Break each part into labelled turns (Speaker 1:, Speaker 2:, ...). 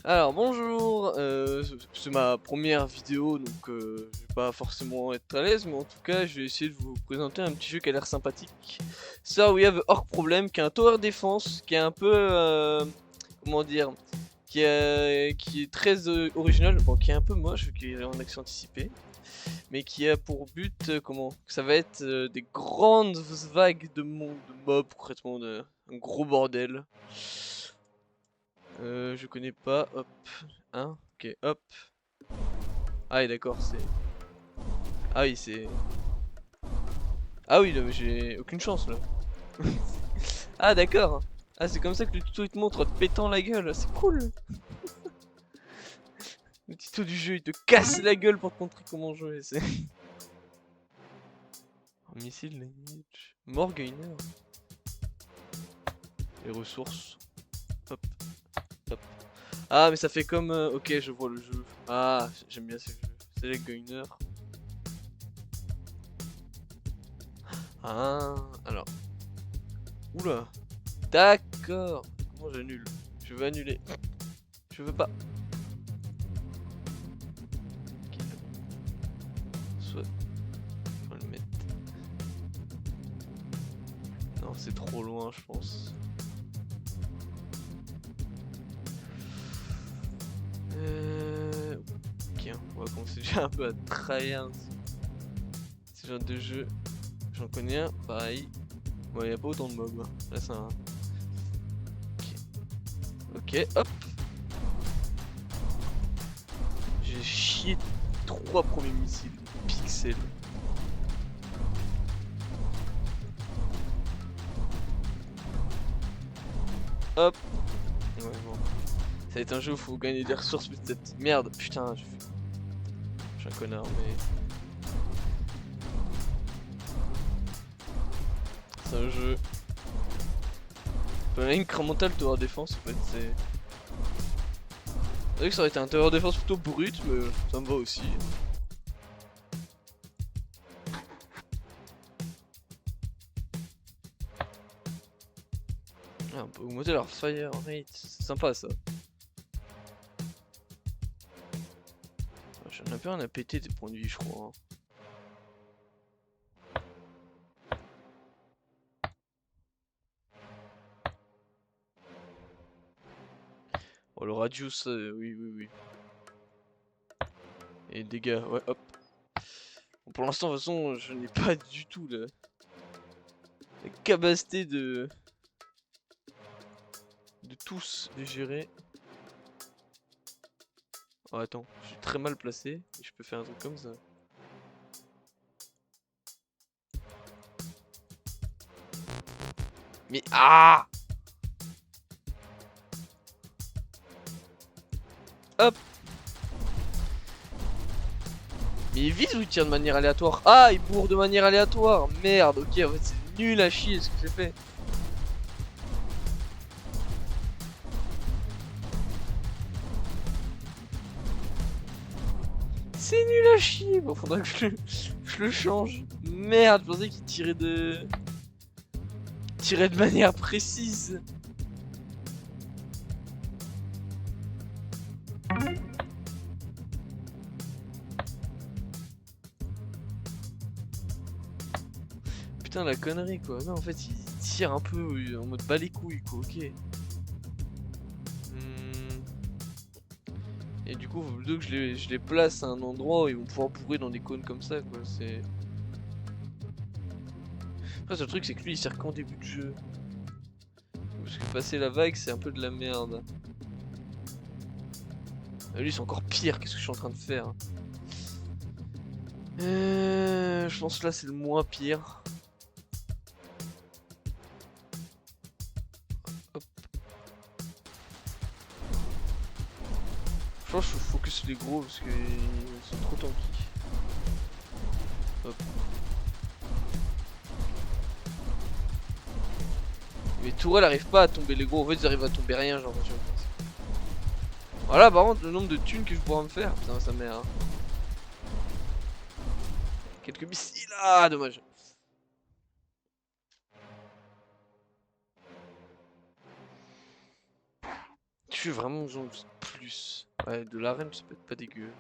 Speaker 1: Alors bonjour, c'est ma première vidéo donc je vais pas forcément être à l'aise, mais en tout cas je vais essayer de vous présenter un petit jeu qui a l'air sympathique. Ça, We Have Orc Problem, qui est un tower defense, qui est un peu, comment dire, qui est très original, bon qui est un peu moche vu qu'il est en action anticipée, mais qui a pour but, comment, que ça va être des grandes vagues de mobs, concrètement, un gros bordel. Je connais pas, hop. Hein? Ok, hop. Ah oui, d'accord, c'est... Ah oui, c'est... Ah oui, là, mais j'ai aucune chance, là. Ah d'accord. Ah, c'est comme ça que le tuto, il te montre en te pétant la gueule. C'est cool. Le tuto du jeu, il te casse la gueule pour te montrer comment jouer. C'est... Missile, lineage... Morgainer. Les ressources. Hop, hop. Ah, mais ça fait comme... Ok, je vois le jeu. Ah, j'aime bien ce jeu. C'est les Gainer. Ah, alors... Oula. D'accord. Comment j'annule? Je veux annuler. Je veux pas. Ok. Soit. Faut le mettre. Non, c'est trop loin, je pense. Ok, on va commencer déjà un peu à tryhard. Ce genre de jeu, j'en connais un, pareil. Bon, y a pas autant de mobs. Là, c'est un. Ok, ok, hop. J'ai chié 3 premiers missiles. Pixels. Hop. Ouais, bon. Ça va être un jeu où faut gagner des ressources, mais cette petite merde. Putain, je suis un connard, mais. C'est un jeu. Pas incrémental tower défense en fait, c'est. C'est vrai que ça aurait été un tower défense plutôt brut, mais ça me va aussi. Ah, on peut augmenter leur fire rate, c'est sympa ça. J'en ai peu rien à péter des points de vie, je crois. Hein. Oh, le radius, oui, oui, oui. Et dégâts, ouais, hop. Bon, pour l'instant, de toute façon, je n'ai pas du tout la capacité de tous les gérer. Oh, attends, je suis très mal placé. Et je peux faire un truc comme ça. Mais ah! Hop! Mais il vise ou il tire de manière aléatoire? Ah, il bourre de manière aléatoire! Merde, ok, en fait, c'est nul à chier ce que j'ai fait. C'est nul à chier! Bon, faudra que je le change. Merde, je pensais qu'il tirait de manière précise. Putain, la connerie quoi. Non, en fait, il tire un peu en mode bas les couilles quoi, ok. Et du coup, faut plutôt que je les place à un endroit où ils vont pouvoir bourrer dans des cônes comme ça quoi. C'est. Après, le truc, c'est que lui il sert qu'en début de jeu. Parce que passer la vague, c'est un peu de la merde. Lui, c'est encore pire, qu'est-ce que je suis en train de faire? Je pense que là, c'est le moins pire. Hop. Je pense qu'il faut focus les gros parce qu'ils sont trop tanky. Hop. Mais Tourelle arrive pas à tomber les gros, en fait ils arrivent à tomber rien, genre. Voilà, par contre, le nombre de thunes que je pourrais me faire, putain, sa mère. Hein. Quelques missiles, ah, dommage. Je suis vraiment besoin de plus. Ouais, de l'arène, ça peut être pas dégueu.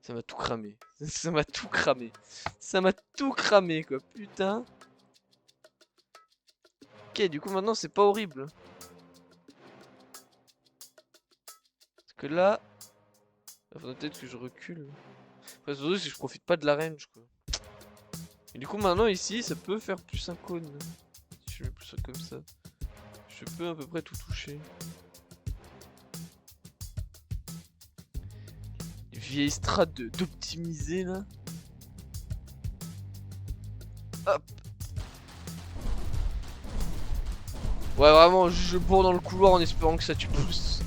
Speaker 1: Ça m'a tout cramé. Ça m'a tout cramé. Ça m'a tout cramé, quoi. Putain. Ok, du coup, maintenant, c'est pas horrible. Parce que là... il faudrait peut-être que je recule. Après, surtout si je profite pas de la range, quoi. Et du coup, maintenant, ici, ça peut faire plus un cône. Si je mets plus ça comme ça. Je peux à peu près tout toucher. Vieille strat d'optimiser, là. Hop. Ouais, vraiment, je bourre dans le couloir en espérant que ça tue plus.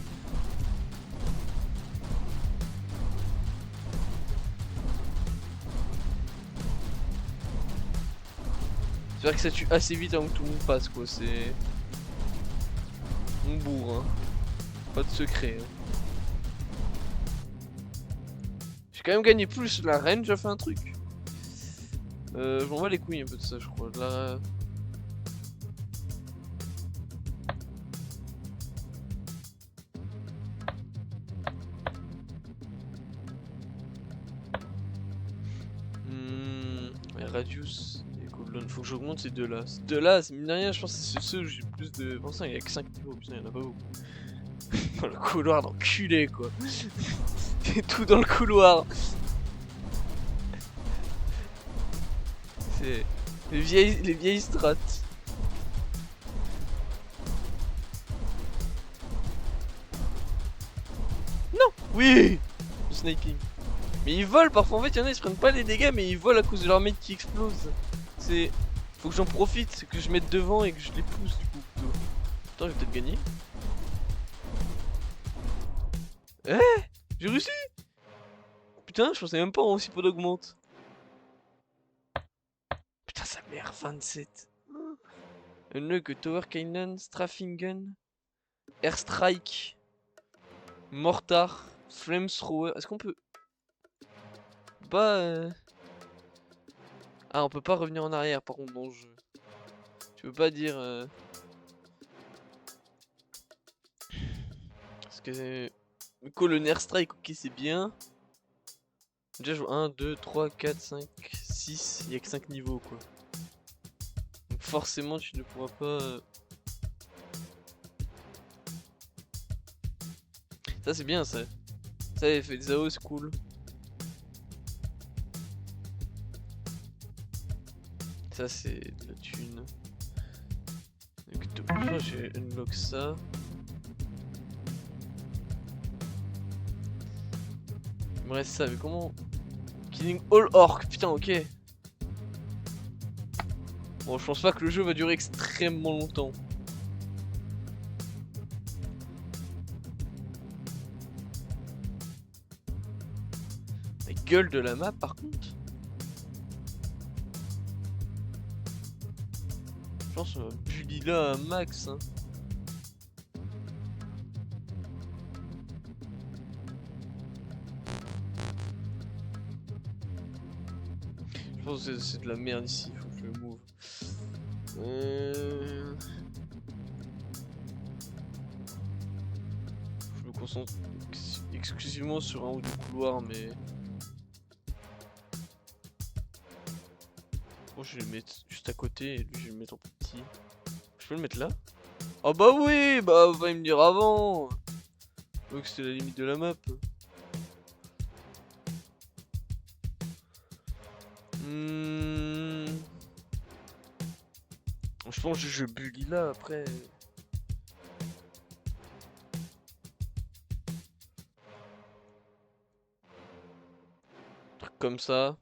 Speaker 1: J'espère que ça tue assez vite avant que tout le monde passe, quoi. C'est... on bourre, hein. Pas de secret, hein. J'ai quand même gagné plus la reine, j'ai fait un truc. Je m'en bats les couilles un peu de ça, je crois. Là... Radius et cooldown. Faut que j'augmente ces deux-là. Ces deux-là, mine de rien, je pense que c'est ceux où j'ai plus de... Bon ça, il y a que 5 niveaux, putain, il y en a pas beaucoup. Le couloir d'enculé, quoi. C'est tout dans le couloir. C'est les vieilles strats. Non. Oui. Le sniping. Mais ils volent parfois, en fait, il y en a, ils se prennent pas les dégâts, mais ils volent à cause de leur mate qui explose. C'est... faut que j'en profite, que je mette devant et que je les pousse, du coup. Attends, je vais peut-être gagner. Eh, j'ai réussi. Putain, je pensais même pas en aussi peu d'augmente. Putain, sa mère, 27. Unlock Tower Cannon, Strafingen, Airstrike, Mortar, Flamethrower. Est-ce qu'on peut... pas... Ah, on peut pas revenir en arrière par contre dans le jeu. Tu peux pas dire... Parce que... le Airstrike, ok, c'est bien. Déjà, je vois 1, 2, 3, 4, 5, 6. Il y a que 5 niveaux, quoi. Donc forcément, tu ne pourras pas... Ça, c'est bien, ça. Ça, il fait des AO, c'est cool. Ça, c'est de la thune. Donc, j'ai unlock ça. Il me reste ça, mais comment... Killing all orc, putain, ok. Bon, je pense pas que le jeu va durer extrêmement longtemps. La gueule de la map, par contre. Je pense qu'on va bully là à max, hein. Je pense que c'est de la merde ici, faut que je le move. Je me concentre exclusivement sur un ou deux couloirs, mais... Bon, je vais le mettre juste à côté et lui je vais le mettre en petit. Je peux le mettre là? Oh bah oui, bah va me dire avant. Donc c'était la limite de la map. Je pense que je bully là après. Truc comme ça.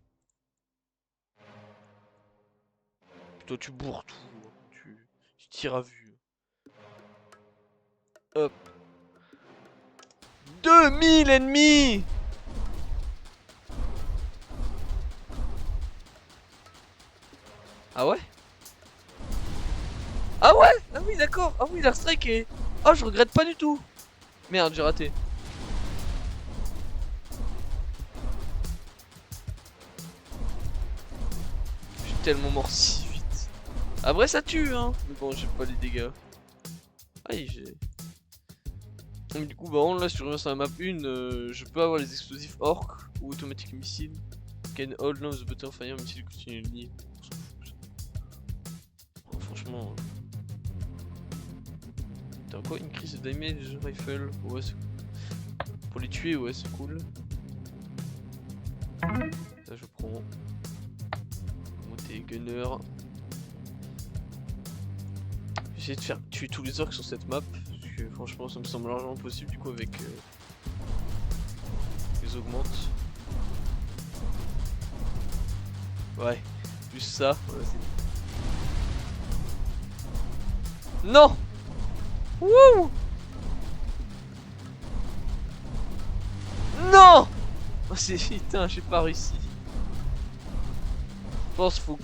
Speaker 1: Toi tu bourres tout. Tu tires à vue. Hop. 2000 ennemis. Ah ouais? Ah ouais? Ah oui d'accord. Ah oui l'Airstrike est... Oh je regrette pas du tout. Merde j'ai raté. Je suis tellement mort si vite. Après ça tue hein. Mais bon j'ai pas les dégâts. Aïe j'ai... Donc, du coup, bah, là, si je reviens sur la map 1, je peux avoir les explosifs orc ou automatic missile. Can hold now the button fire missile continually. Franchement. T'as quoi? Increase the damage rifle? Ouais, c'est cool. Pour les tuer, ouais, c'est cool. Ça, je prends. Monter gunner. J'essaie de faire tuer tous les orcs sur cette map. Parce que franchement, ça me semble largement possible du coup avec les augmentes. Ouais, plus ça. Voilà, non! Wouh! Non! Oh, c'est putain, j'ai pas réussi. Je pense faut.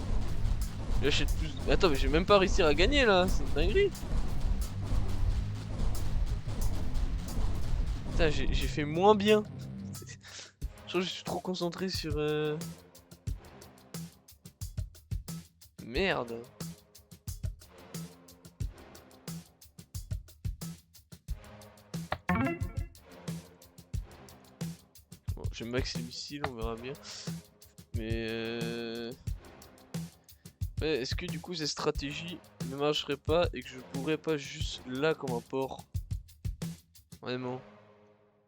Speaker 1: J'achète plus. Attends, mais j'ai même pas réussi à gagner là, c'est une dinguerie. Putain, j'ai fait moins bien. Je crois que je suis trop concentré sur. Merde. Bon, j'ai max les missiles, on verra bien. Mais ouais, est-ce que du coup cette stratégie ne marcherait pas et que je pourrais pas juste là comme un porc? Vraiment.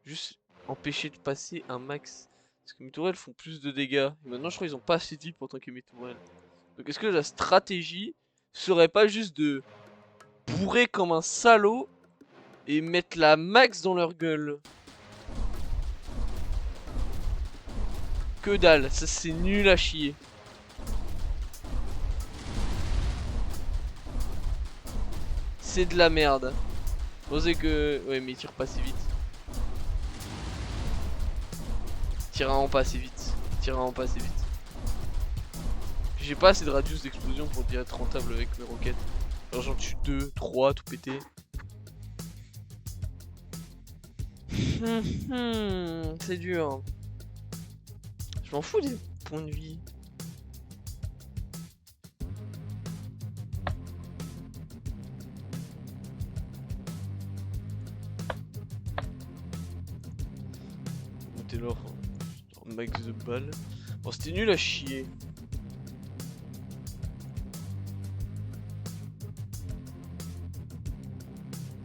Speaker 1: Juste empêcher de passer un max. Parce que mes tourelles font plus de dégâts. Et maintenant je crois qu'ils ont pas assez de vie pour tanker mes tourelles. Donc est-ce que la stratégie serait pas juste de bourrer comme un salaud et mettre la max dans leur gueule? Que dalle, ça c'est nul à chier. C'est de la merde. Je pensais que... Ouais mais il tire pas si vite. Il tire vraiment pas assez vite. Il tire vraiment pas assez vite. J'ai pas assez de radius d'explosion pour dire être rentable avec mes roquettes. Alors j'en tue 2, 3, tout pété. C'est dur. Je m'en fous des points de vie. Monter leur max de balles. Bon, c'était nul à chier.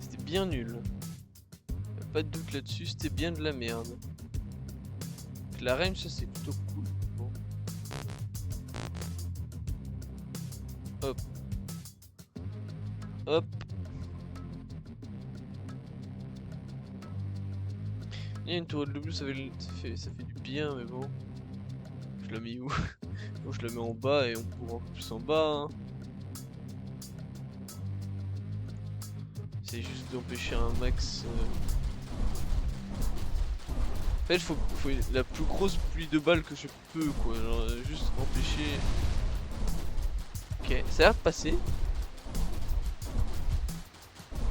Speaker 1: C'était bien nul. Y'a pas de doute là-dessus, c'était bien de la merde. Donc, la range, ça c'est plutôt cool. Bon. Hop. Hop. Il y a une tourelle de bleu, ça fait du bien, mais bon. Je la mets où? Bon, je la mets en bas et on pourra un peu plus en bas. Hein. C'est juste d'empêcher un max. En fait, faut la plus grosse pluie de balles que je peux, quoi. Genre, juste empêcher. Ok, ça a l'air de passer.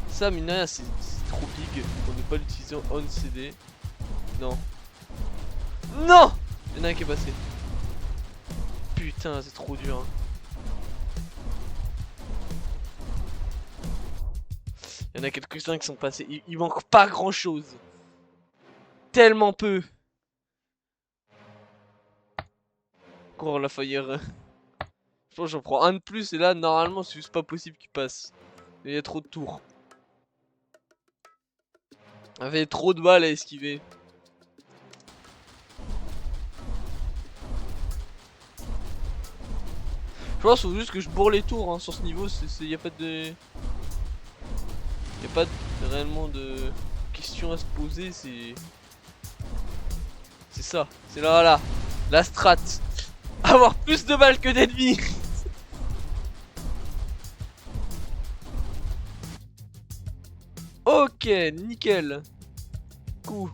Speaker 1: Ça, mine de rien, c'est trop big pour ne pas l'utiliser en on CD. Non. Non! Il y en a un qui est passé. Putain, c'est trop dur. Hein. Il y en a quelques-uns qui sont passés. Il manque pas grand-chose. Tellement peu. Encore la fire. Je pense que j'en prends un de plus et là, normalement, c'est juste pas possible qu'il passe. Il y a trop de tours. Il y avait trop de balles à esquiver. Je pense qu'il faut juste que je bourre les tours hein, sur ce niveau. Y a pas de... Y a pas réellement de questions à se poser. C'est ça. C'est là, voilà. La strat. Avoir plus de balles que d'ennemis. Ok, nickel. Coup.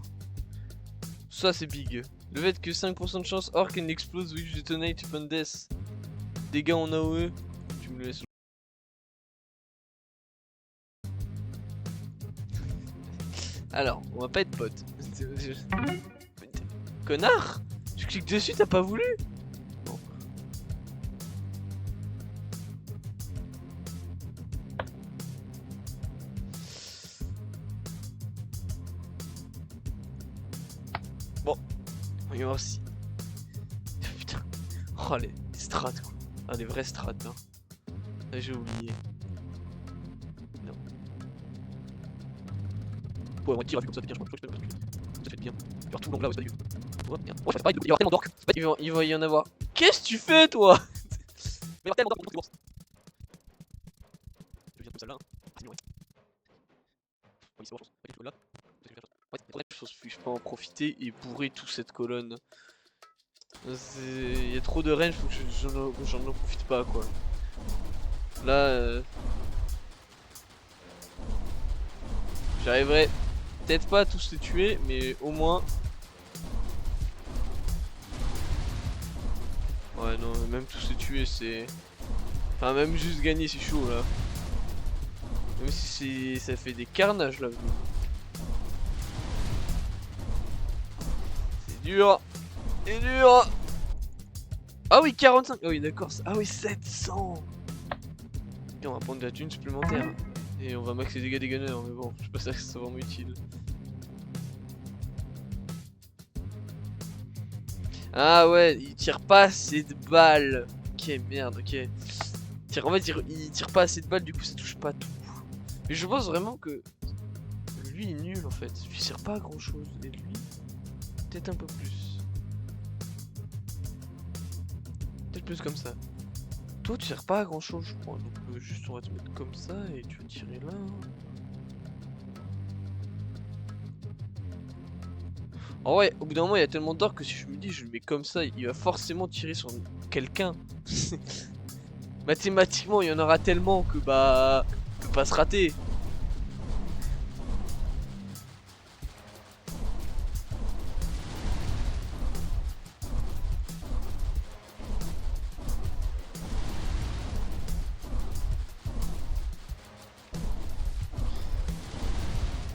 Speaker 1: Ça c'est big. Le fait que 5% de chance orc and explose which detonate upon death. Dégâts en AOE. Tu me le laisses. Alors, on va pas être potes. Connard! Tu cliques dessus, t'as pas voulu? Bon. Bon, on va voir si... Putain. Oh les strats quoi. Ah les vrais strats hein. Ah, j'ai oublié. Non. Ouais on tire comme ça fait bien je crois que ça fait bien. Il y aura tout long là ouais c'est pas dégueu. Ouais, merde. Ouais, pas, il va y avoir tellement d'orques. Il va y en avoir. Qu'est-ce que tu fais toi? Il va y avoir tellement d'orques pour je viens comme celle-là. Ah, sinon, ouais. Oui, c'est bon, je pense. Là. Je peux en profiter et bourrer toute cette colonne. Il y a trop de range, faut que j'en profite pas quoi. Là, j'arriverai peut-être pas à tous les tuer, mais au moins. Ouais, non, même tous les tuer, c'est. Enfin, même juste gagner, c'est chaud là. Même si ça fait des carnages là. C'est dur. C'est dur. Ah oui, 45. Ah oui, d'accord. Ah oui, 700. Et on va prendre de la thune supplémentaire. Et on va max les dégâts des gunners, mais bon, je sais pas si c'est vraiment utile. Ah ouais, il tire pas assez de balles. Ok, merde, ok. En fait, il tire pas assez de balles, du coup ça touche pas tout. Mais je pense vraiment que lui est nul en fait. Lui il sert pas à grand chose. Et lui, peut-être un peu plus. Peut-être plus comme ça. Toi tu sers pas à grand chose je crois. Donc juste on va te mettre comme ça et tu vas tirer là. En vrai, au bout d'un moment il y a tellement d'or que si je me dis je le mets comme ça, il va forcément tirer sur quelqu'un. Mathématiquement il y en aura tellement que bah il peut pas se rater.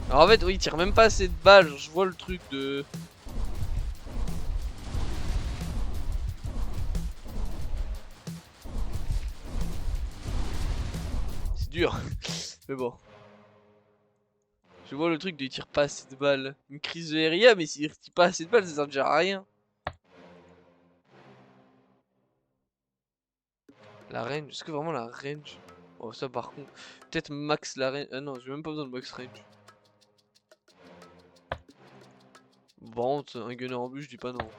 Speaker 1: Alors en fait oui il tire même pas assez de balles, genre, je vois le truc de... C'est dur, mais bon. Je vois le truc de il tire pas assez de balles. Une crise de RIA mais s'il tire pas assez de balles ça sert déjà à rien. La range, est-ce que vraiment la range... Oh ça par contre, peut-être max la range... Ah non j'ai même pas besoin de max range. Vente, un gunner en but je dis pas non.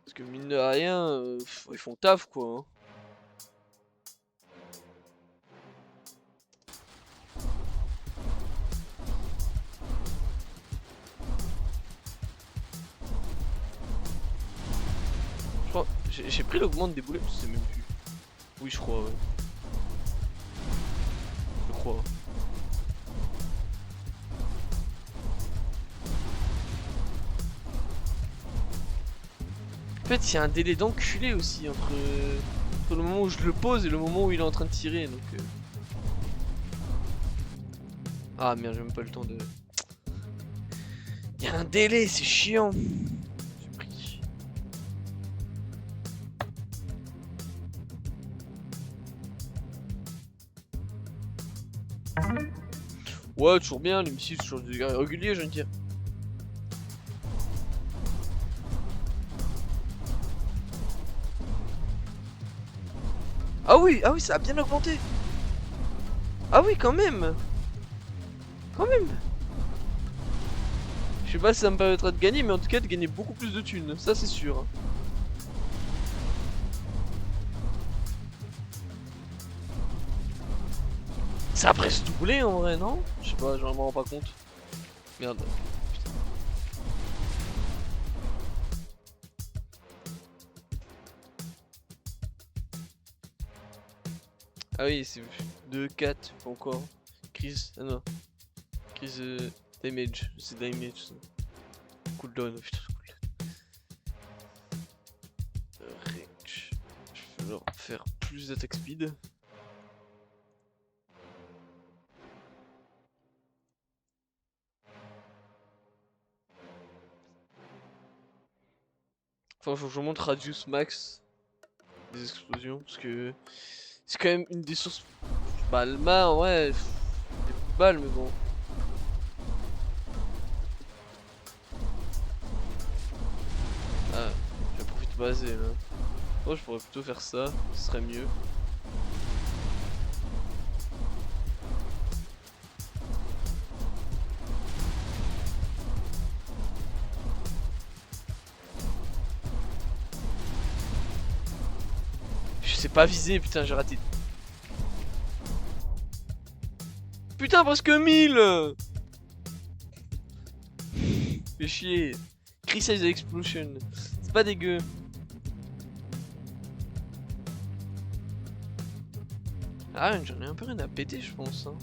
Speaker 1: Parce que mine de rien, ils font taf quoi. Hein. Je crois, j'ai pris l'augmente des boulets, je sais même plus. Oui je crois ouais. Je crois. En fait il y a un délai d'enculé aussi entre le moment où je le pose et le moment où il est en train de tirer donc... Ah merde j'ai même pas le temps de... Il y a un délai c'est chiant. J'ai pris... Ouais toujours bien les missiles sur des dégâts réguliers je veux dire. Ah oui ça a bien augmenté. Ah oui quand même. Quand même. Je sais pas si ça me permettra de gagner mais en tout cas de gagner beaucoup plus de thunes, ça c'est sûr. Ça a presque doublé en vrai non? Je sais pas, je m'en rends pas compte. Merde. Putain. Ah oui c'est 2, 4, encore. Crise, ah non. Crise damage, c'est damage ça. Cooldown, putain cooldown. Range. Je vais leur faire plus d'attaque speed. Enfin faut que je montre radius max des explosions parce que c'est quand même une des sources. Bah le mât ouais, des balles mais bon. se baser là. Oh, je pourrais plutôt faire ça, ce serait mieux. Je sais pas viser, putain, j'ai raté. Putain, presque 1000. Fais chier. Criticize the explosion. C'est pas dégueu. Ah, j'en ai un peu rien à péter, je pense. Hein.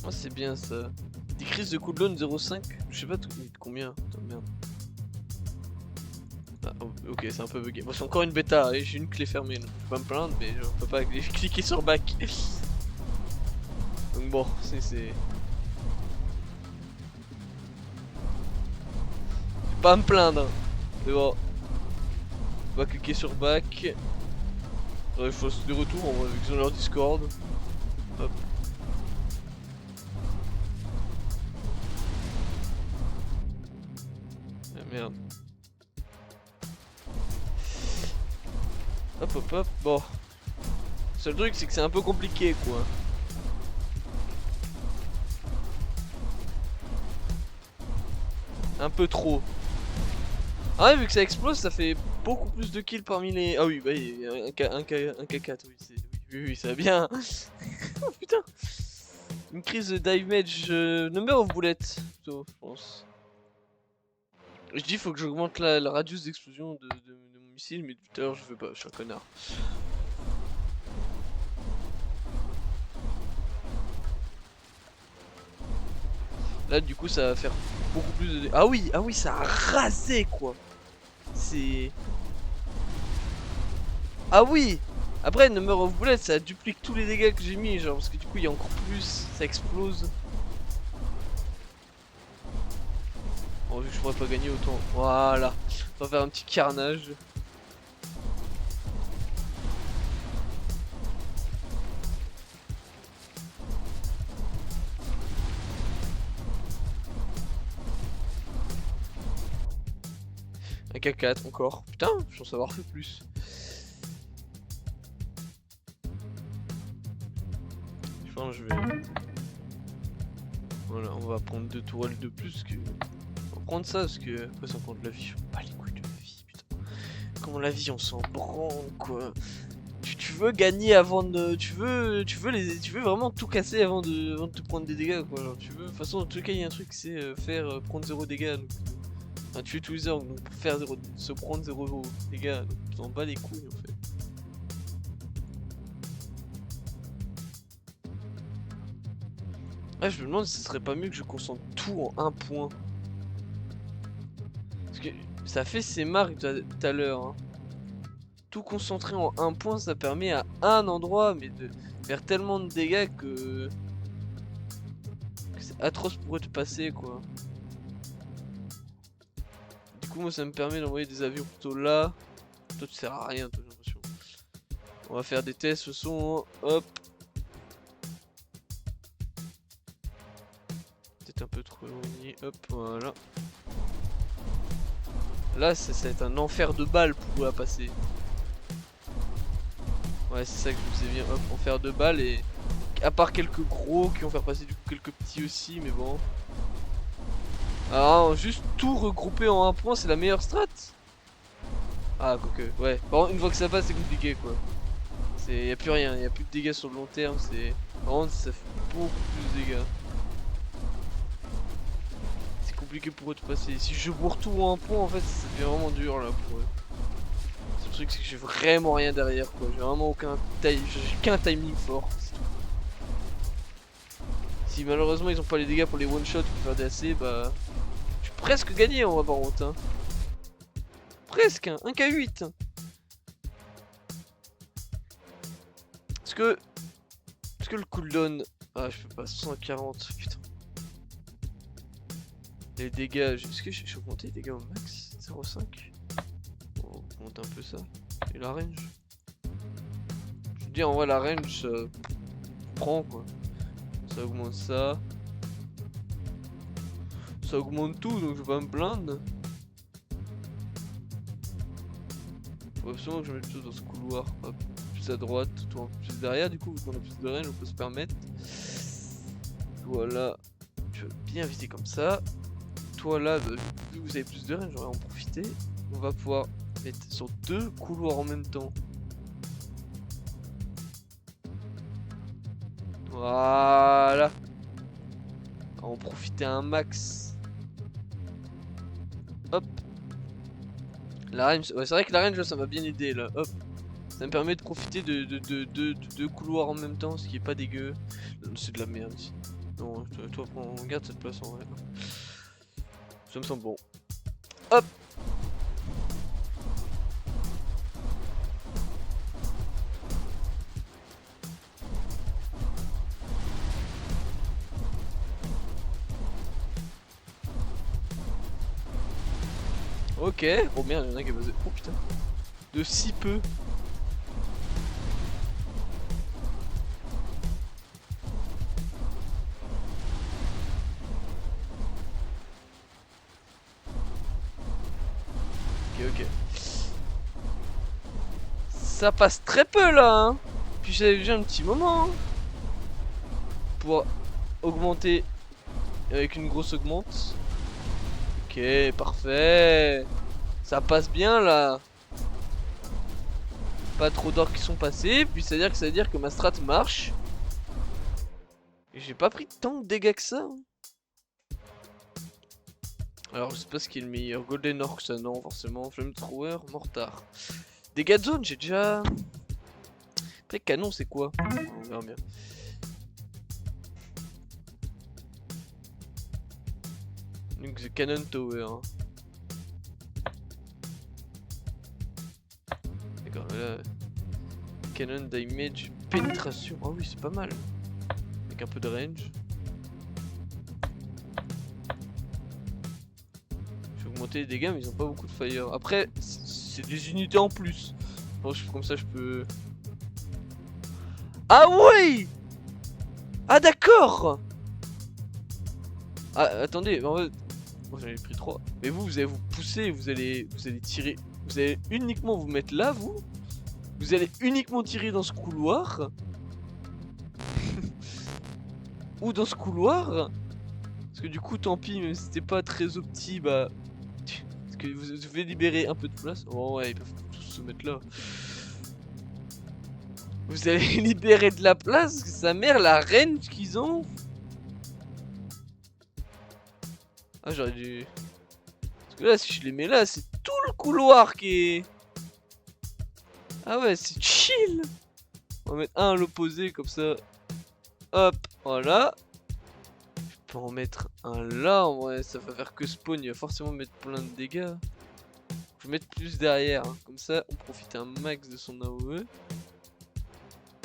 Speaker 1: Oh, c'est bien ça. Decrease de cooldown 0,5. Je sais pas combien. Putain, merde. Ah, ok, c'est un peu bugué. Bon, c'est encore une bêta et j'ai une clé fermée. Donc je peux pas me plaindre, mais je peux pas cliquer sur back. Donc bon, c'est. Pas me plaindre. Mais bon. On va cliquer sur back. Il faut des retours en vrai, vu qu'ils ont leur Discord. Hop. Ah, merde. Hop hop hop. Bon. Le seul truc c'est que c'est un peu compliqué quoi. Un peu trop. Ah ouais, vu que ça explose, ça fait beaucoup plus de kills parmi les... Ah oui, bah un K4, oui, oui, ça va bien. Oh putain. Une crise de damage number of bullets, plutôt, je pense. Je dis, faut que j'augmente la radius d'explosion de mon missile, mais tout à l'heure, je veux pas, je suis un connard. Là, du coup, ça va faire beaucoup plus de... Ah oui, ça a rasé, quoi. C'est... Ah oui. Après, Number of Bullets, ça duplique tous les dégâts que j'ai mis, genre, parce que du coup, il y a encore plus, ça explose. Bon, vu que je pourrais pas gagner autant. Voilà. On va faire un petit carnage. Un K4 encore. Putain, je pense avoir fait plus. Je pense que je vais... Voilà, on va prendre 2 tourelles de plus que... On va prendre ça parce que... Après ça prend de la vie, je m'en bats les couilles de la vie, putain. Comment la vie, on s'en branle, quoi. Tu veux gagner avant de... Tu veux vraiment tout casser avant de te prendre des dégâts, quoi. Genre, tu veux... De toute façon, en tout cas, il y a un truc, c'est faire prendre 0 dégâts. Donc... Enfin, tuer tous les orques, donc pour faire se prendre 0 dégâts. Donc tu t'en bats les couilles, en fait. Ah, je me demande si ce serait pas mieux que je concentre tout en un point. Parce que ça fait ses marques tout à l'heure. Hein. Tout concentré en un point, ça permet à un endroit, mais de faire tellement de dégâts que c'est atroce pour eux de passer, quoi. Du coup, moi, ça me permet d'envoyer des avions plutôt là. Toi, tu sers à rien, toi, j'ai l'impression. On va faire des tests, ce son. Hop. Peut-être un peu trop éloigné. Hop, voilà. Là, ça va être un enfer de balles pour la passer. Ouais, c'est ça que je me disais bien. Hop, enfer de balles et... À part quelques gros qui vont faire passer du coup quelques petits aussi, mais bon. Alors, juste tout regrouper en un point, c'est la meilleure strat. Ah, quoique, ouais. Bon, une fois que ça passe, c'est compliqué, quoi. Y'a plus rien, y'a plus de dégâts sur le long terme, c'est... Par contre, ça fait beaucoup plus de dégâts. C'est compliqué pour eux de passer. Si je bourre tout en un point, en fait, ça devient vraiment dur, là, pour eux. Le truc, c'est que j'ai vraiment rien derrière, quoi. J'ai vraiment j'ai qu'un timing fort. Si malheureusement ils ont pas les dégâts pour les one shot pour faire des AC, bah... J'ai presque gagné en par contre. Hein. Presque, hein, un K8. Est-ce que le cooldown... Ah, je peux pas, 140, putain. Les dégâts, est-ce que j'ai augmenté les dégâts au max? 0,5. On monte un peu ça. Et la range. Je veux dire, en vrai, la range, ça prend quoi. Ça Ça augmente ça. Ça augmente tout, donc je vais pas me plaindre. Faut absolument que je mette plus dans ce couloir. Hop, plus à droite, toi plus derrière, du coup, vu qu'on a plus de range, on peut se permettre. Voilà, je vais bien viser comme ça. Toi là, vu que vous avez plus de range, on va en profiter. On va pouvoir mettre sur 2 couloirs en même temps. Voilà. On va en profiter un max. Hop. La range, ouais, c'est vrai que la range ça m'a bien aidé là. Hop. Ça me permet de profiter de 2 couloirs en même temps, ce qui est pas dégueu. C'est de la merde ici. Non, toi on garde cette place en vrai. Ça me semble bon. Hop. Ok. Oh merde, il y en a qui a basé. Oh putain. De si peu. Ok. Ça passe très peu là, hein. Puis j'avais déjà un petit moment. Hein. Pour augmenter avec une grosse augmente. Ok, parfait. Ça passe bien là. Pas trop d'or qui sont passés. Puis ça veut dire que ma strat marche. Et j'ai pas pris tant de dégâts que ça. Hein. Alors je sais pas ce qui est le meilleur. Golden Orc ça non forcément. Flamethrower, Mortar. Dégâts de zone j'ai déjà. Après canon c'est quoi? On verra bien. Donc c'est Cannon Tower. Hein. D'accord, là. Cannon Damage Pénétration. Oh oui, c'est pas mal. Avec un peu de range. Je vais augmenter les dégâts, mais ils ont pas beaucoup de fire. Après, c'est des unités en plus. Bon, comme ça, je peux. Ah oui! Ah d'accord! Ah, attendez, en fait. Moi j'en ai pris 3. Mais vous allez vous pousser, vous allez tirer. Vous allez uniquement vous mettre là, vous. Vous allez uniquement tirer dans ce couloir. Ou dans ce couloir. Parce que du coup, tant pis, même si c'était pas très opti, bah. Parce que vous devez libérer un peu de place. Oh ouais, ils peuvent tous se mettre là. Vous allez libérer de la place, parce que sa mère, la range qu'ils ont. Ah, j'aurais dû. Parce que là, si je les mets là, c'est tout le couloir qui est. Ah ouais, c'est chill. On va mettre un à l'opposé, comme ça. Hop, voilà. Je peux en mettre un là, en vrai, ça va faire que spawn, il va forcément mettre plein de dégâts. Je vais mettre plus derrière, hein. Comme ça on profite un max de son AOE.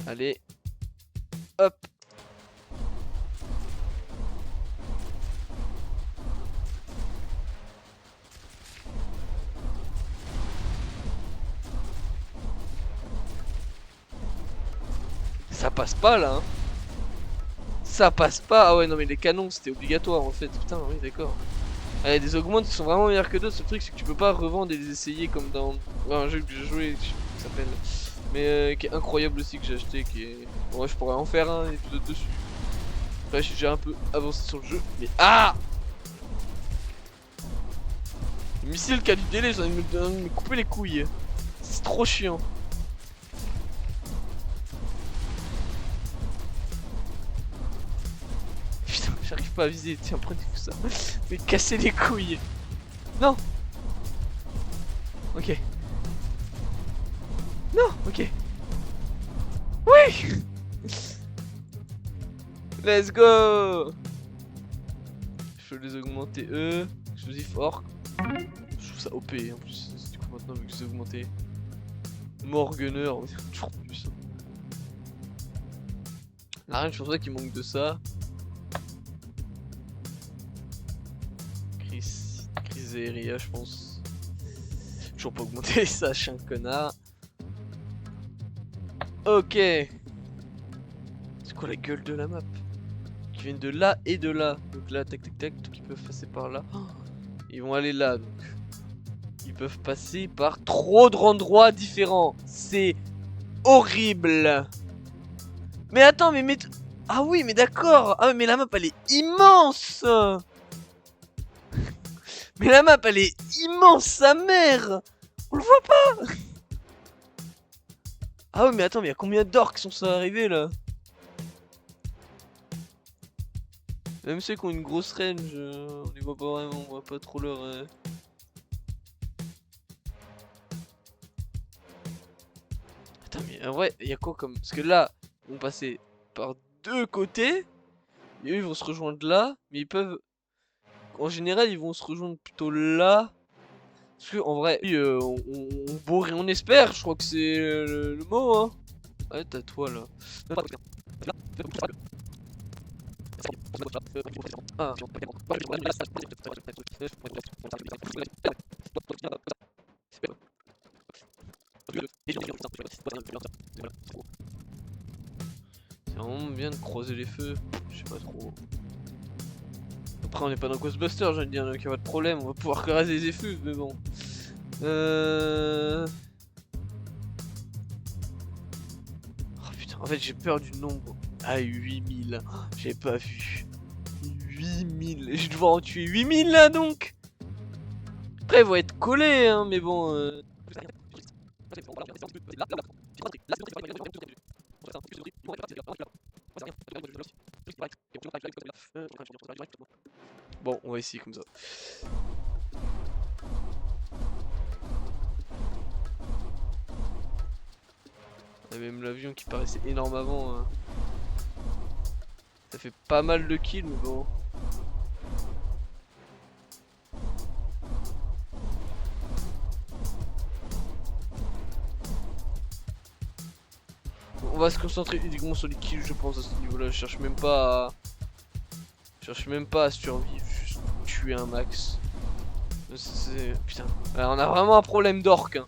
Speaker 1: Allez, hop. Ça passe pas là, hein. Ça passe pas. Ah ouais, non mais les canons c'était obligatoire en fait. Putain, oui, d'accord. Ah, y a des augmentes qui sont vraiment meilleurs que d'autres. Le truc c'est que tu peux pas revendre et les essayer comme dans un jeu que j'ai joué, je sais pas qui s'appelle. Mais qui est incroyable aussi, que j'ai acheté, qui est. Ouais, je pourrais en faire un épisode dessus. Après, j'ai déjà un peu avancé sur le jeu. Mais ah! Le missile qui a du délai, j'ai envie de me couper les couilles. C'est trop chiant. Putain, j'arrive pas à viser. Tiens, prenez tout ça. Mais casser les couilles. Non! Ok. Non, ok. Oui! Let's go! Je peux les augmenter eux. Explosif orc. Je trouve ça OP en plus. Du coup maintenant vu que c'est augmenté. Morgunner, on est toujours plus. La reine, je pense pas qu'il manque de ça. Chris et Eria, je pense. Toujours pas augmenter ça, je suis un connard. Ok. C'est quoi la gueule de la map? qui viennent de là et de là. Donc là, tac tac tac, donc ils peuvent passer par là. Oh, ils vont aller là, donc. Ils peuvent passer par trop d'endroits différents. C'est horrible. Mais attends, mais... Ah oui, mais d'accord. Ah mais la map, elle est immense. Mais la map, elle est immense, sa mère. On le voit pas. Ah oui, mais attends, mais il y a combien d'orques qui sont arrivés, là? Même ceux qui ont une grosse range, on les voit pas vraiment, on voit pas trop leur... Attends, mais en vrai, il y a quoi comme... Parce que là, ils vont passer par deux côtés, et eux, ils vont se rejoindre là, mais ils peuvent... En général, ils vont se rejoindre plutôt là. Parce que, en vrai, on bourre et on espère, je crois que c'est le mot, hein. Ouais, t'as toi, là. Ah. C'est vraiment bien de croiser les feux, je sais pas trop. Après on n'est pas dans Ghostbusters, je veux dire, donc y a pas de problème, on va pouvoir raser les feux, mais bon. Oh putain, en fait j'ai peur du nombre. Ah 8000, j'avais pas vu. 8000, je vais devoir en tuer 8000 là donc. Après ils vont être collés hein, mais bon... Bon, on va essayer comme ça. On a même l'avion qui paraissait énorme avant. Hein. Ça fait pas mal de kills, mais bon. On va se concentrer uniquement sur les kills, je pense, à ce niveau-là. Je cherche même pas à... Je cherche même pas à survivre, juste tuer un max. Putain, alors, on a vraiment un problème d'orque. Hein.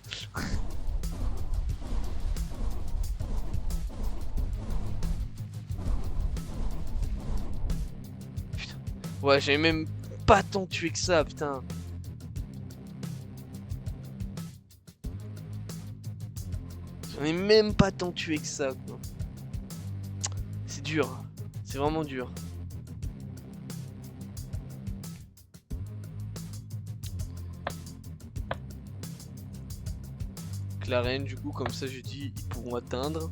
Speaker 1: Putain. Ouais, j'avais même pas tant tué que ça, putain. J'en ai même pas tant tué que ça, quoi. C'est dur, c'est vraiment dur. La reine du coup comme ça je dis ils pourront atteindre.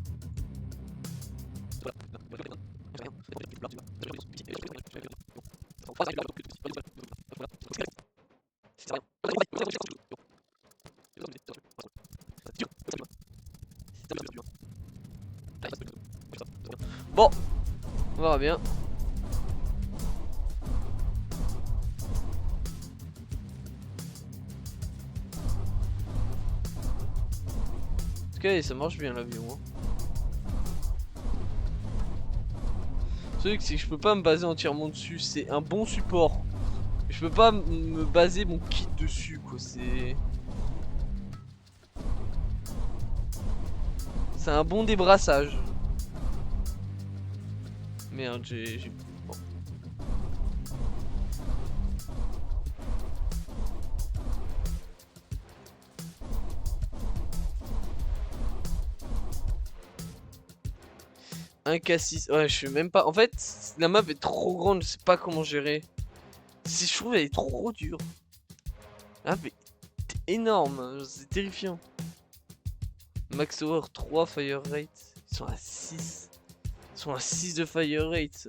Speaker 1: Bon, on verra bien. Ok, ça marche bien l'avion. Hein. Le truc c'est que je peux pas me baser entièrement dessus, c'est un bon support. Je peux pas me baser mon kit dessus quoi, c'est un bon débrassage. Merde, j'ai... Bon. Un K6, ouais je sais même pas, en fait la map est trop grande, je sais pas comment gérer. Si je trouve elle est trop dure. Ah mais c'est énorme, c'est terrifiant. Max Tower 3 fire rate, ils sont à 6. Ils sont à 6 de fire rate.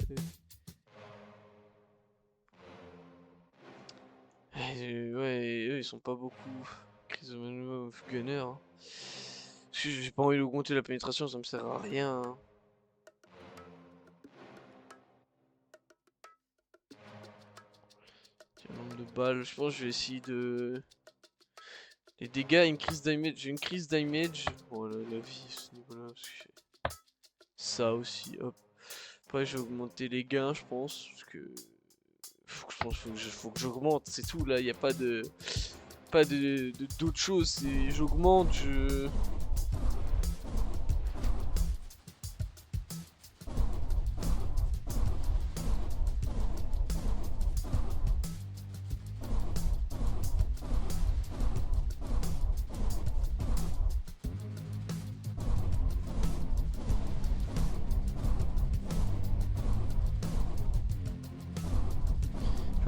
Speaker 1: Ouais, eux ils sont pas beaucoup. Chris of Gunner. Hein. J'ai pas envie d'augmenter la pénétration, ça me sert à rien. Hein. Nombre de balles, je pense que je vais essayer de... Les dégâts, une crise damage, j'ai une crise damage. Bon la vie, ce niveau-là, ça aussi, hop. Après je vais augmenter les gains, je pense, parce que... Faut que j'augmente, c'est tout, là, il n'y a pas de... Pas d'autre chose, c'est j'augmente, je...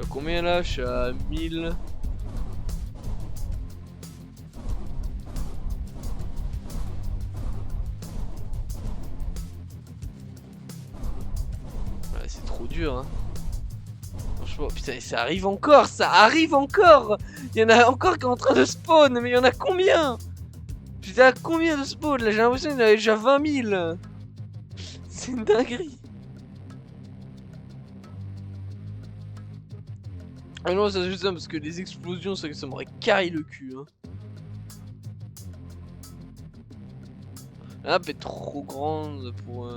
Speaker 1: combien là? Je suis à 1000. Ouais, c'est trop dur, hein. Franchement, putain, ça arrive encore! Ça arrive encore! Il y en a encore qui est en train de spawn, mais il y en a combien? J'étais à combien de spawn là? J'ai l'impression qu'il y en avait déjà 20 000. C'est une dinguerie. Ah non, ça c'est juste ça parce que les explosions, ça m'aurait carré le cul. Hein. La map est trop grande pour.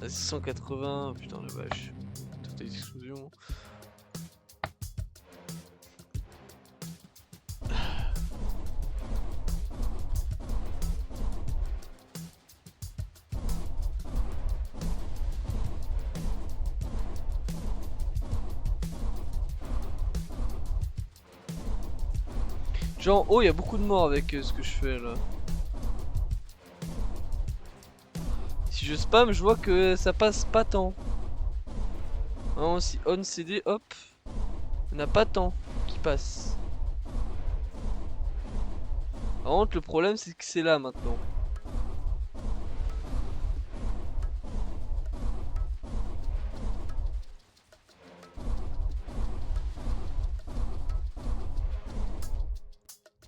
Speaker 1: Ça 680, putain la vache. Toutes les explosions. Genre, oh, il y a beaucoup de morts avec ce que je fais là. Si je spam, je vois que ça passe pas tant. Hein, si on CD, hop, on n'a pas tant qui passe. Par contre, le problème, c'est que c'est là maintenant.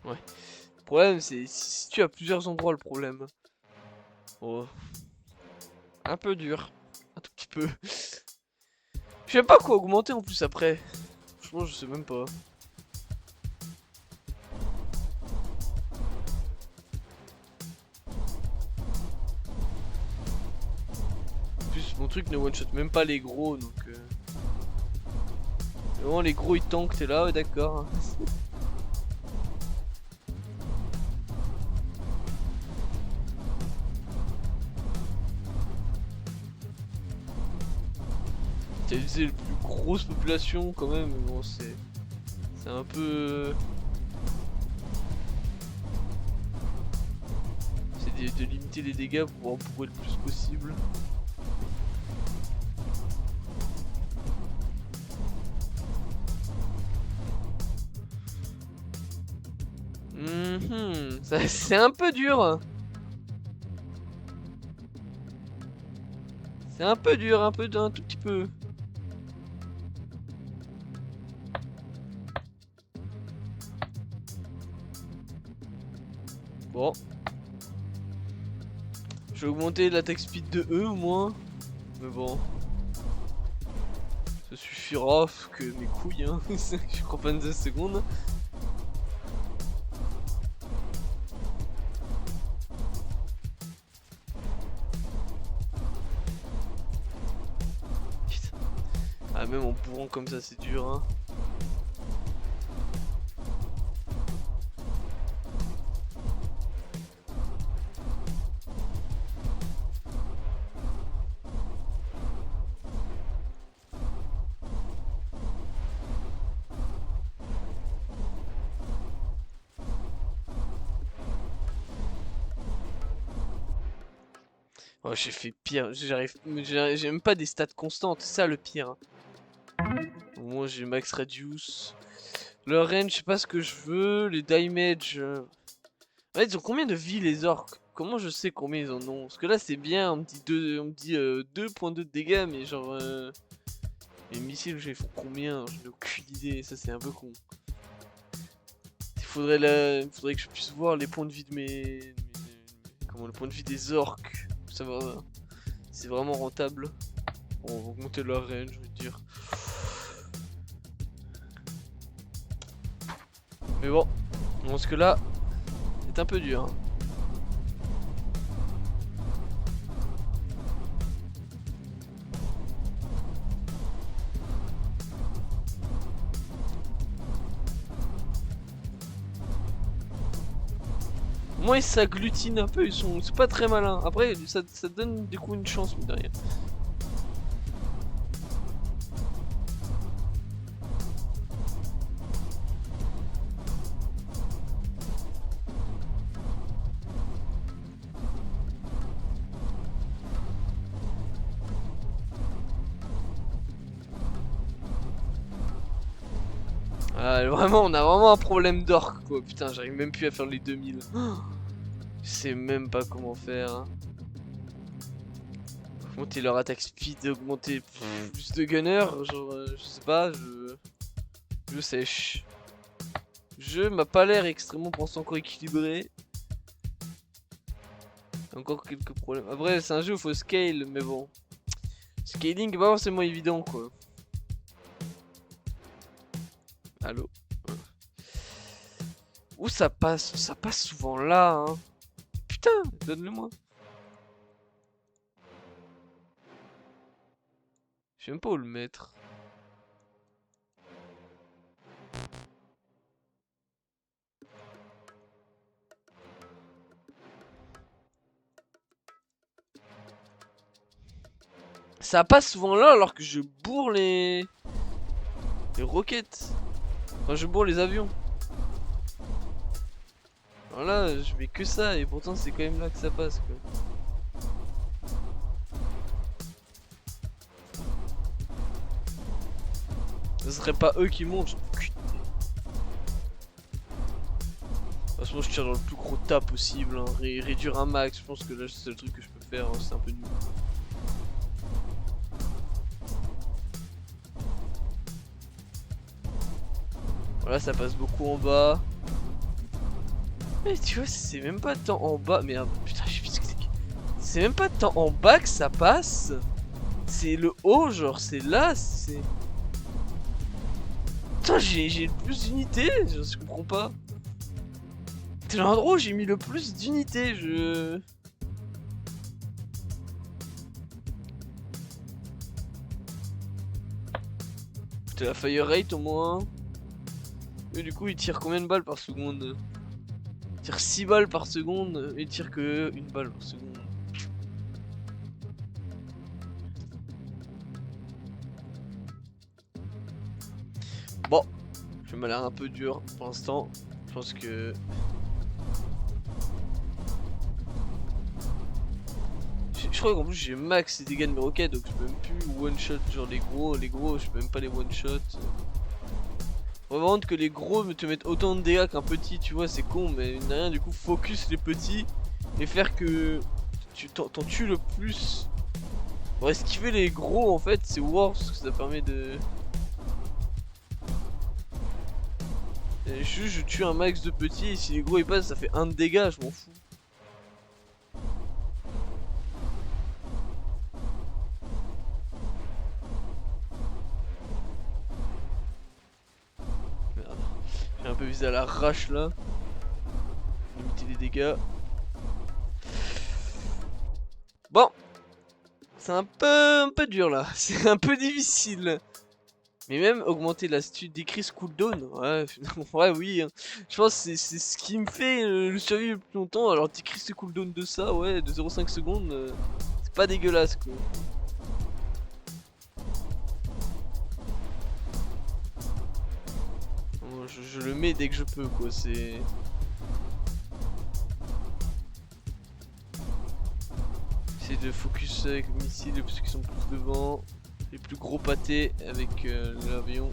Speaker 1: Ouais. Le problème, c'est si tu as plusieurs endroits, le problème. Oh. Un peu dur. Un tout petit peu. Je sais pas quoi augmenter en plus après. Franchement, je sais même pas. En plus, mon truc ne one-shot même pas les gros, donc... Vraiment, les gros ils tankent, t'es là, ouais, d'accord. T'as utilisé la plus grosse population quand même, mais bon, c'est un peu... C'est de limiter les dégâts pour pouvoir bourrer le plus possible. C'est un peu dur. C'est un peu dur, un tout petit peu. Bon. Je vais augmenter l'attaque speed de eux au moins. Mais bon. Ça suffira que mes couilles, hein. Je crois pas une 2 secondes. Putain. Ah, même en bourrant comme ça, c'est dur, hein. Oh, j'ai fait pire, j'ai même pas des stats constantes, c'est ça le pire. Au moins j'ai max radius. Le range, je sais pas ce que je veux, les damage. En fait, ils ont combien de vie les orques? Comment je sais combien ils en ont? Parce que là c'est bien, on me dit 2.2 de dégâts, mais genre... Les missiles, ils font combien? Je n'ai aucune idée, ça c'est un peu con. Il faudrait que je puisse voir les points de vie de comment, le point de vie des orques. Ça va, c'est vraiment rentable. Bon, on va augmenter leur range, je veux dire. Mais bon, parce que là, c'est un peu dur. Hein. Au moins ils s'agglutinent un peu, c'est pas très malin. Après ça donne du coup une chance mine de rien. Ah, vraiment, on a vraiment un problème d'orc quoi. Putain, j'arrive même plus à faire les 2000. Je sais même pas comment faire. Hein. Augmenter leur attaque speed, augmenter plus de gunner, genre, je sais pas, je sèche. Le jeu m'a pas l'air extrêmement pour l'instant encore équilibré. Encore quelques problèmes. Après, c'est un jeu où il faut scale, mais bon. Scaling, pas forcément évident quoi. Allô? Où ça passe? Ça passe souvent là, hein. Putain, donne-le-moi. Je sais même pas où le mettre. Ça passe souvent là alors que je bourre les roquettes. Enfin, je bourre les avions. Alors là, je mets que ça et pourtant c'est quand même là que ça passe quoi. Ce serait pas eux qui montent. De toute façon, je tire dans le plus gros tas possible. Hein. Réduire un max, je pense que là c'est le truc que je peux faire. Hein. C'est un peu nul. Voilà, ça passe beaucoup en bas. Mais tu vois, c'est même pas tant en bas. Merde, putain, je suis c'est même pas tant en bas que ça passe. C'est le haut, genre, c'est là, c'est. Putain, j'ai le plus d'unités, je comprends pas. C'est l'endroit où j'ai mis le plus d'unités, je. Putain, la fire rate au moins. Et du coup, il tire combien de balles par seconde? Il tire 6 balles par seconde, et il tire que 1 balle par seconde. Bon, je m'a l'air un peu dur pour l'instant. Je pense que. Je crois qu'en plus j'ai max les dégâts de mes roquettes donc je peux même plus one shot genre les gros je peux même pas les one shot. Vraiment que les gros te mettent autant de dégâts qu'un petit tu vois c'est con mais rien du coup focus les petits et faire que tu t'en tues le plus. Bon esquiver les gros en fait c'est worse parce que ça permet de. Et je tue un max de petits et si les gros ils passent ça fait 1 de dégâts je m'en fous. J'ai un peu visé à l'arrache là. Limiter les dégâts. Bon. C'est un peu dur là. C'est un peu difficile. Mais même augmenter la decrease cooldown. Ouais, ouais oui. Hein. Je pense que c'est ce qui me fait le survivre le plus longtemps. Alors decrease le cooldown de ça, ouais, de 0,5 secondes. C'est pas dégueulasse quoi. Bon, je le mets dès que je peux quoi. C'est. J'essaie de focus avec le missile parce qu'ils sont plus devant. Les plus gros pâtés avec l'avion.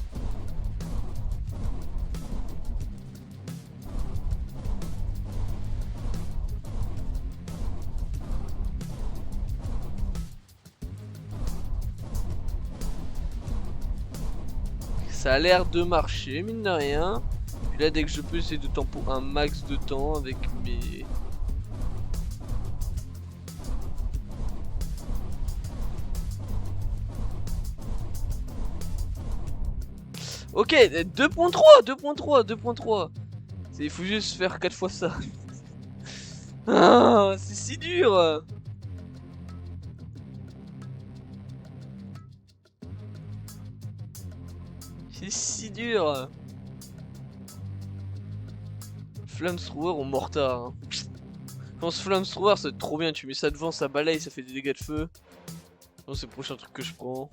Speaker 1: Ça a l'air de marcher, mine de rien. Puis là, dès que je peux, essayer de tempo un max de temps avec mes. Ok, 2.3, 2.3, 2.3. Il faut juste faire 4 fois ça. Ah, c'est si dur. C'est si dur. Flamethrower ou mortar. Hein. Je pense Flamethrower c'est trop bien, tu mets ça devant, ça balaye, ça fait des dégâts de feu. C'est le prochain truc que je prends.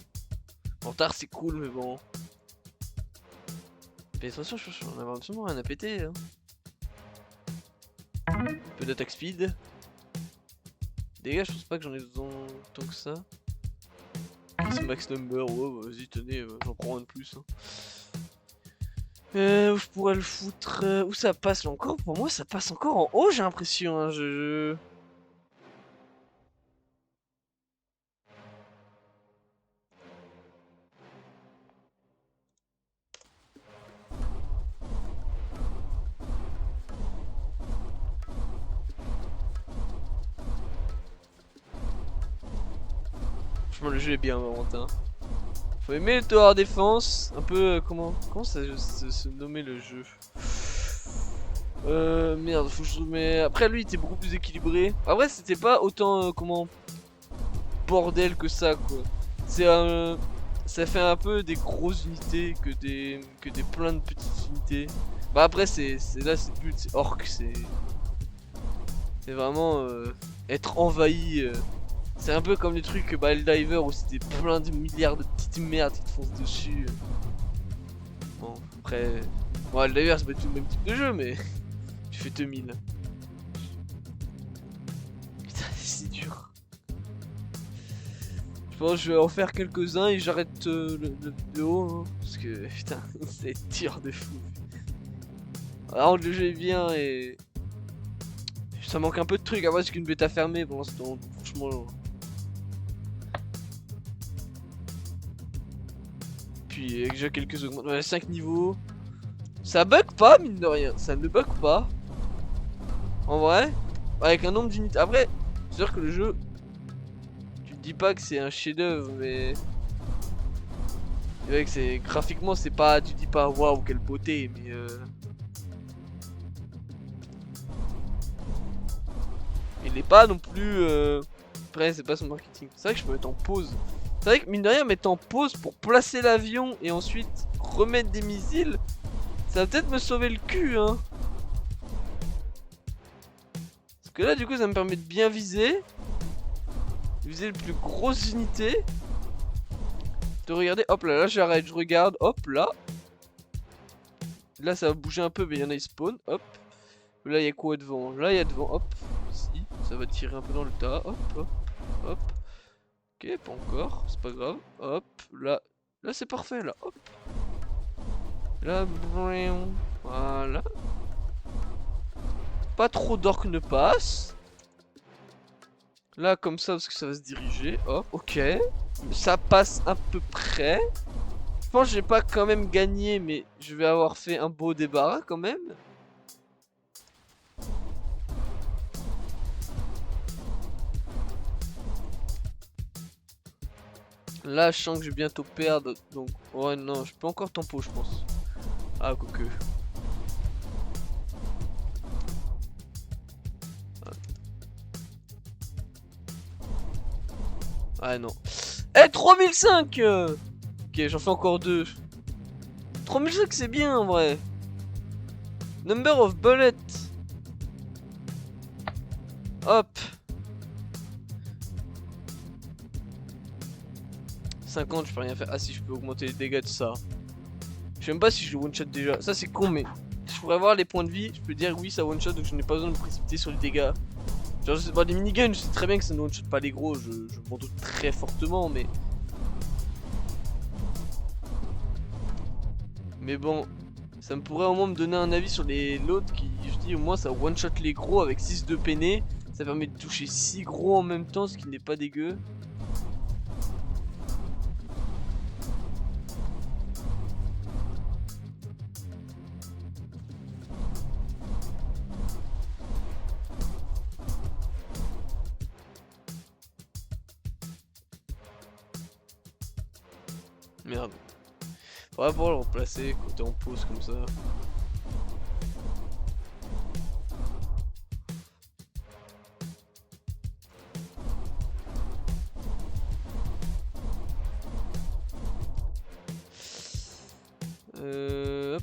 Speaker 1: Mortar c'est cool mais bon. Mais attention, je pense qu'on a absolument rien à péter. Hein. Un peu d'attaque speed. Dégâts, je pense pas que j'en ai besoin tant que ça. C'est max number, ouais, vas-y, tenez, j'en prends un de plus. Hein. Où je pourrais le foutre où ça passe là encore? Pour moi, ça passe encore en haut, j'ai l'impression. Hein, Franchement, le jeu est bien, Valentin. Faut aimer le tower défense. Un peu, comment ça se nommait le jeu? Merde, faut que je remets. Après, lui, il était beaucoup plus équilibré. Après, c'était pas autant, bordel que ça, quoi. C'est un. Ça fait un peu des grosses unités que des plein de petites unités. Bah après là c'est le but, c'est orc, c'est vraiment être envahi. C'est un peu comme les trucs bah Helldiver où c'était plein de milliards de petites merdes qui te foncent dessus. Bon après, bon Helldiver c'est pas tout le même type de jeu mais tu fais 2000. Putain c'est dur. Je pense que je vais en faire quelques-uns et j'arrête le vidéo hein, parce que putain c'est dur de fou. Alors le jeu est bien et ça manque un peu de trucs. Après c'est qu'une bêta fermée pour l'instant. Franchement. Puis il y a déjà quelques augmentations. Ouais, 5 niveaux. Ça bug pas mine de rien. Ça ne bug pas. En vrai. Avec un nombre d'unités. Après, c'est sûr que le jeu. Tu te dis pas que c'est un chef-d'œuvre mais. C'est vrai que c'est. Graphiquement c'est pas. Tu dis pas waouh quelle beauté mais il est pas non plus. Après c'est pas son marketing. C'est vrai que je peux mettre en pause. C'est vrai que mine de rien mettre en pause pour placer l'avion et ensuite remettre des missiles. Ça va peut-être me sauver le cul hein. Parce que là du coup ça me permet de bien viser. Viser les plus grosses unités. De regarder, hop là, là j'arrête, je regarde, hop là. Là ça va bouger un peu mais il y en a ils spawn, hop. Là il y a quoi devant? Là il y a devant, hop. Si, ça va tirer un peu dans le tas, hop, hop, hop. Ok, pas encore, c'est pas grave, hop, là. Là c'est parfait là, hop. Là, voilà. Pas trop d'orques ne passe. Là comme ça parce que ça va se diriger, hop, ok. Ça passe à peu près. Je pense que j'ai pas quand même gagné mais je vais avoir fait un beau débarras quand même. Là je sens que je vais bientôt perdre donc ouais non je peux encore tempo je pense. Ah quoique. Ah non. Eh 3005 Ok j'en fais encore deux. 3005 c'est bien en vrai. Number of bullets. Hop. 50 je peux rien faire. Ah si je peux augmenter les dégâts de ça. Je sais même pas si je one shot déjà. Ça c'est con mais je pourrais avoir les points de vie. Je peux dire oui ça one shot donc je n'ai pas besoin de me précipiter sur les dégâts. Genre je sais pas des miniguns je sais très bien que ça ne one shot pas les gros. Je m'en doute très fortement mais. Mais bon. Ça me pourrait au moins me donner un avis sur l'autre qui je dis au moins ça one shot les gros avec 6 de peiné. Ça permet de toucher 6 gros en même temps ce qui n'est pas dégueu. Merde. Faudrait pouvoir le remplacer quand t'es en pause comme ça. Hop.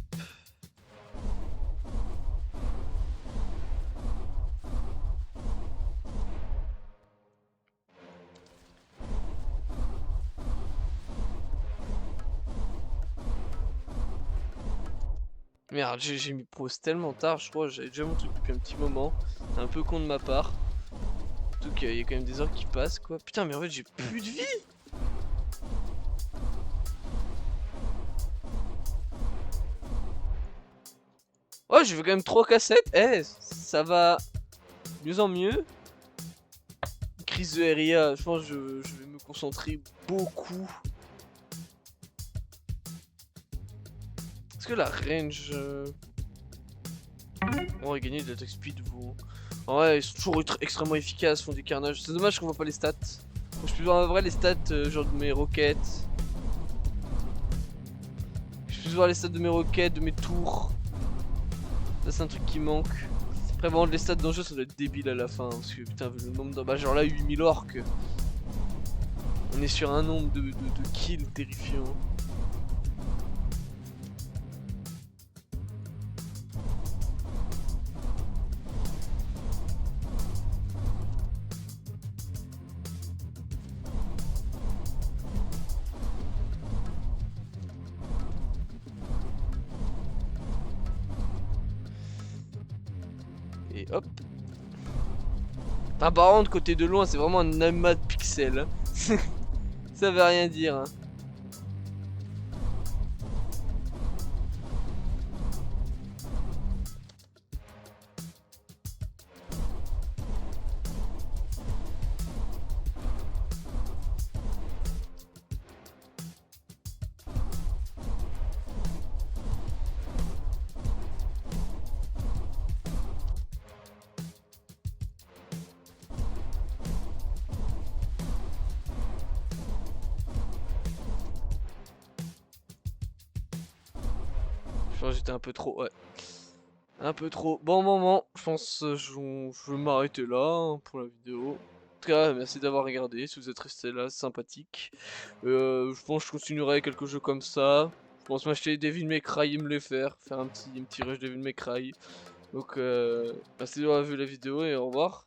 Speaker 1: Merde, j'ai mis pause tellement tard, je crois, j'avais déjà mon truc depuis un petit moment. C'est un peu con de ma part. Surtout qu'il y a quand même des heures qui passent quoi. Putain mais en fait j'ai plus de vie. Oh, j'ai fait quand même 3 cassettes. Eh, ça va mieux en mieux. Crise de RIA, je pense que je vais me concentrer beaucoup. Est-ce que la range... On va gagner de l'attaque speed, vous. Ouais, ils sont toujours extrêmement efficaces, font du carnage. C'est dommage qu'on voit pas les stats. Faut que je puisse voir en vrai les stats, genre de mes roquettes. Que je puisse voir les stats de mes roquettes, de mes tours. Ça, c'est un truc qui manque. Après, vraiment, les stats dans le jeu, ça doit être débile à la fin. Parce que putain, vu le nombre de. Bah, genre là, 8000 orques. On est sur un nombre de kills terrifiant. Et hop. Ah, par contre, côté de loin, c'est vraiment un amas de pixels. Hein. Ça veut rien dire. Hein. Je pense que j'étais un peu trop, ouais. Un peu trop. Bon moment, je pense que je vais m'arrêter là hein, pour la vidéo. En tout cas, merci d'avoir regardé, si vous êtes resté là, c'est sympathique. Je pense que je continuerai avec quelques jeux comme ça. Je pense m'acheter Devil May Cry et me les faire un petit rush Devil May Cry. Donc, merci d'avoir vu la vidéo et au revoir.